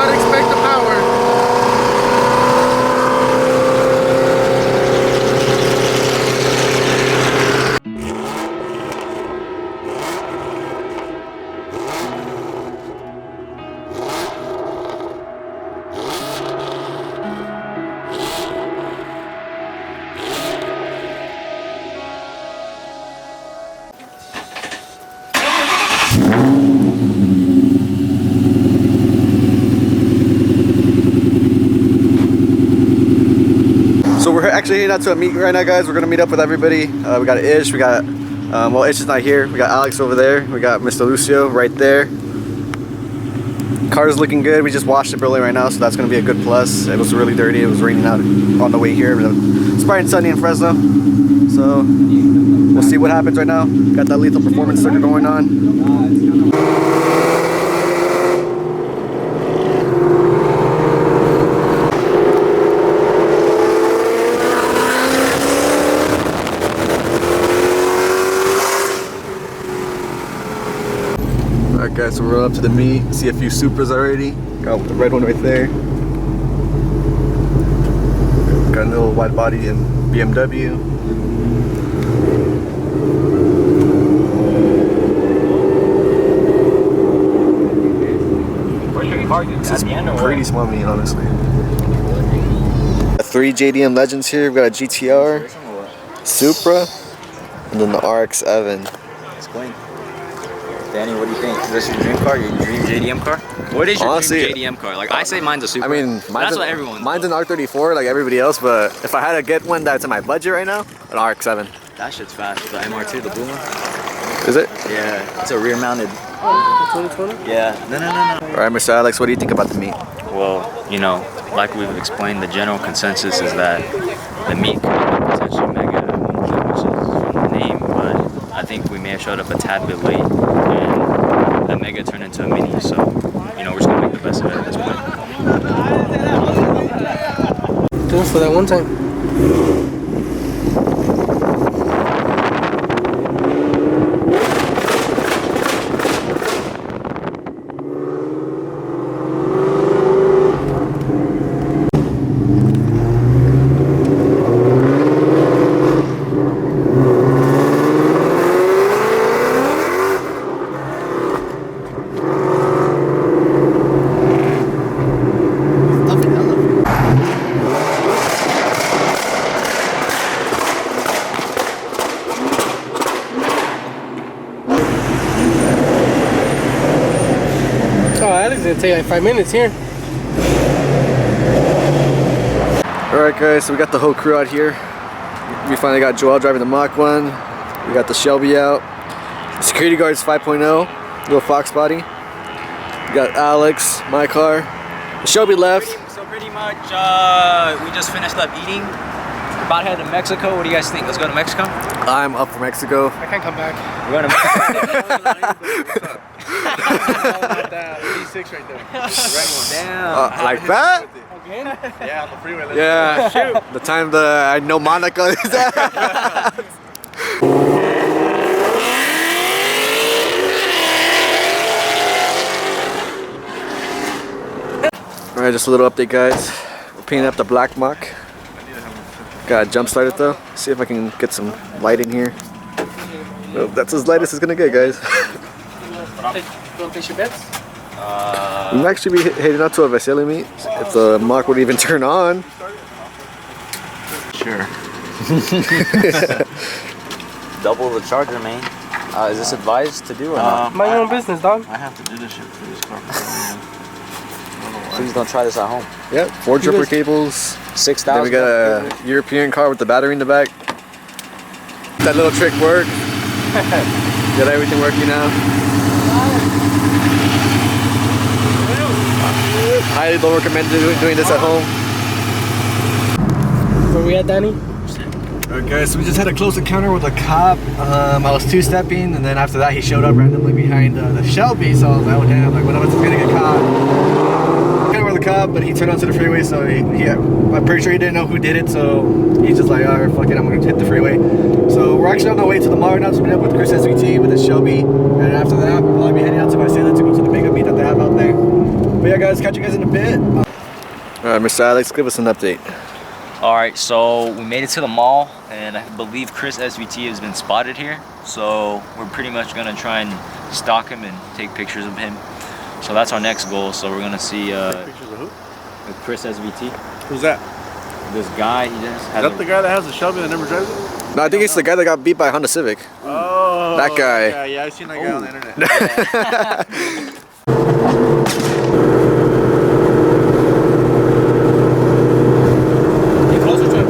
not expect the power. So we're actually heading out to a meet right now, guys. We're gonna meet up with everybody. We got Ish, we got, well, Ish is not here. We got Alex over there. We got Mr. Lucio right there. Car's looking good. We just washed it early right now, so that's gonna be a good plus. It was really dirty. It was raining out on the way here. It's bright and sunny in Fresno. So we'll see what happens right now. Got that lethal performance sticker going on. Alright guys, so we're up to the meet. See a few Supras already. Got the red one right there. Got a little wide body in BMW. This is pretty small meet, honestly. 3 JDM Legends here. We've got a GTR, Supra, and then the RX-7. Explain. Danny, what do you think? Is this your dream car? Your dream JDM car? What is your Honestly, dream JDM car? Like, I say mine's a Supra. I mean, that's what everyone mine's an R34 like everybody else, but if I had to get one that's in my budget right now, an RX-7. That shit's fast. The MR2, the blue one. Is it? Yeah, it's a rear mounted. 2020? Yeah. No. Alright, Mr. Alex, what do you think about the meet? Well, you know, like we've explained, the general consensus is that the meet could have been potentially mega, which is from the name, but I think we may have showed up a tad bit late, and the mega turned into a mini, so, you know, we're just gonna make the best of it at this point. Do it for that one time. It's gonna take like 5 minutes here. Alright guys, so we got the whole crew out here. We finally got Joel driving the Mach 1. We got the Shelby out. Security guards 5.0, little Fox body. We got Alex, my car. The Shelby left. So pretty much, we just finished up eating. We're about to head to Mexico. What do you guys think? Let's go to Mexico? I'm up for Mexico. I can't come back. We're going to Mexico. That V6 right there. The red one. Damn. Like that? Again? Yeah, on the freeway. Yeah. Shoot. The time I know Monica is at. Alright, just a little update, guys. We're painting up the black Mach. Got a jump started though. See if I can get some light in here. Well, that's as light as it's gonna get, guys. Don't place your bets? We might actually be heading out to a Vasily meet if the Mach would even turn on. Sure. Double the charger, man. Is this advised to do or not? Mind your own business, dog. I have to do this shit for this car. Please don't try this at home. Yep, 4 dripper cables. 6,000. Then we got a European car with the battery in the back. That little trick worked. Got everything working now. Highly don't recommend doing this at home. Where we at, Danny? Alright guys, so we just had a close encounter with a cop. I was 2-stepping, and then after that he showed up randomly behind the Shelby, so I was like, oh damn, like one of us is gonna get caught. Kind of were the cop, but he turned onto the freeway, so I'm pretty sure he didn't know who did it, so he's just like, alright, fuck it, I'm gonna hit the freeway. So we're actually on our way to the mall right now, to meet up with Chris SVT with his Shelby, and after that we'll probably be heading out to Marcela to go to the mega meet that they have out there. But yeah, guys, catch you guys in a bit. Alright, Mr. Alex, give us an update. Alright, so we made it to the mall, and I believe Chris SVT has been spotted here. So we're pretty much gonna try and stalk him and take pictures of him. So that's our next goal. So we're gonna see Pictures of who? Chris SVT. Who's that? This guy, he just Is has that the guy that has the Shelby that never drives it? No, I think it's the guy that got beat by a Honda Civic. Oh, That guy. Yeah, I've seen that guy on the internet. Get closer to him.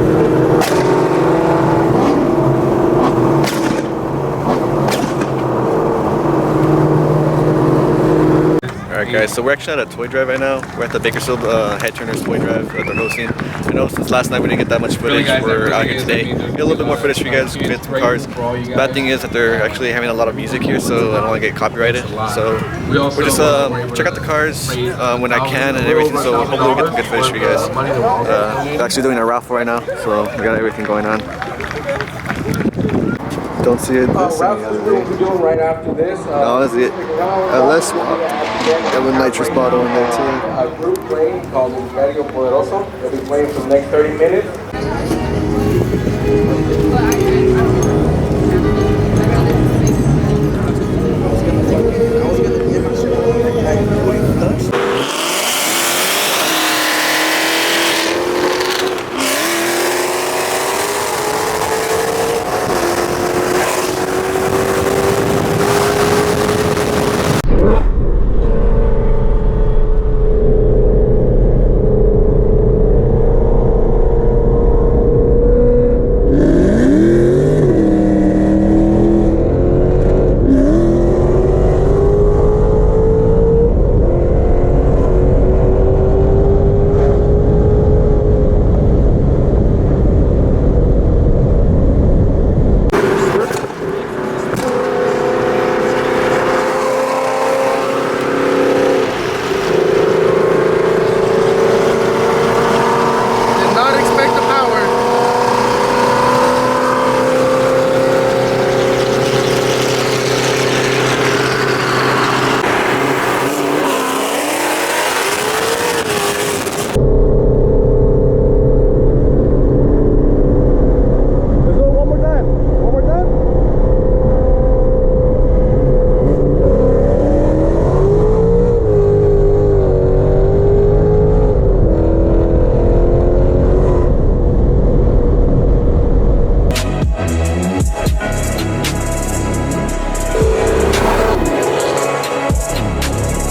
Alright guys, so we're actually at a toy drive right now. We're at the Bakersfield Head Turners toy drive that they're hosting. I know since last night we didn't get that much footage, we're out here today. Get a little bit more footage for you guys, get some cars. Bad thing is that they're actually having a lot of music here, so I don't want to get copyrighted. So we're just check out the cars when I can and everything, so hopefully we get some good footage for you guys. They're actually doing a raffle right now, so we got everything going on. Don't see it this Raffle we'll be doing right after this. No, that's it. Let's swap. Got a nitrous bottle in there too. A group playing called Imperio Poderoso. They'll be playing for the next 30 minutes.